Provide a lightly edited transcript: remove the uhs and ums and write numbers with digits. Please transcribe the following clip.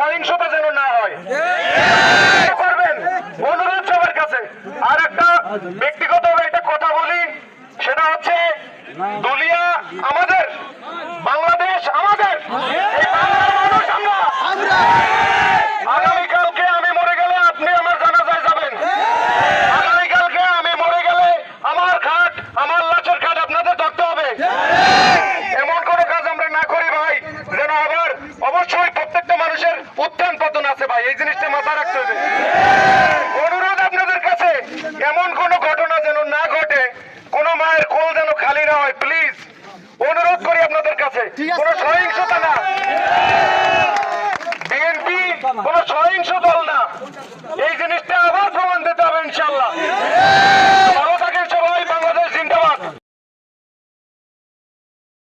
সহিংসতা যেন না হয় করবেন অনুরোধ সবার কাছে। আর একটা ব্যক্তিগত একটা কথা বলি, সেটা হচ্ছে দুলিয়া আমাদের, বাংলাদেশ আমাদের, এই বাংলার মানুষ আমরা। আগামীকালকে আমি মরে গেলে আপনি আমার জানাজায় যাবেন, আগামীকালকে আমি মরে গেলে আমার খাট, আমার লাশের খাট আপনাদের ধরতে হবে। এমন কোন কাজ আমরা না করি ভাই, যেন আবার অবশ্যই প্রত্যেকটা মানুষের উত্থান পতন আছে ভাই, এই জিনিসটা মাথায় রাখতে হবে। অনুরোধ আপনাদের কাছে, এমন কোন ঘটনা যেন না ঘটে, কোন মায়ের কোল যেন খালি না হয়, প্লিজ অনুরোধ করি আপনাদের কাছে। কোন সহিংসতা না, বিএনপি কোন সহিংস দল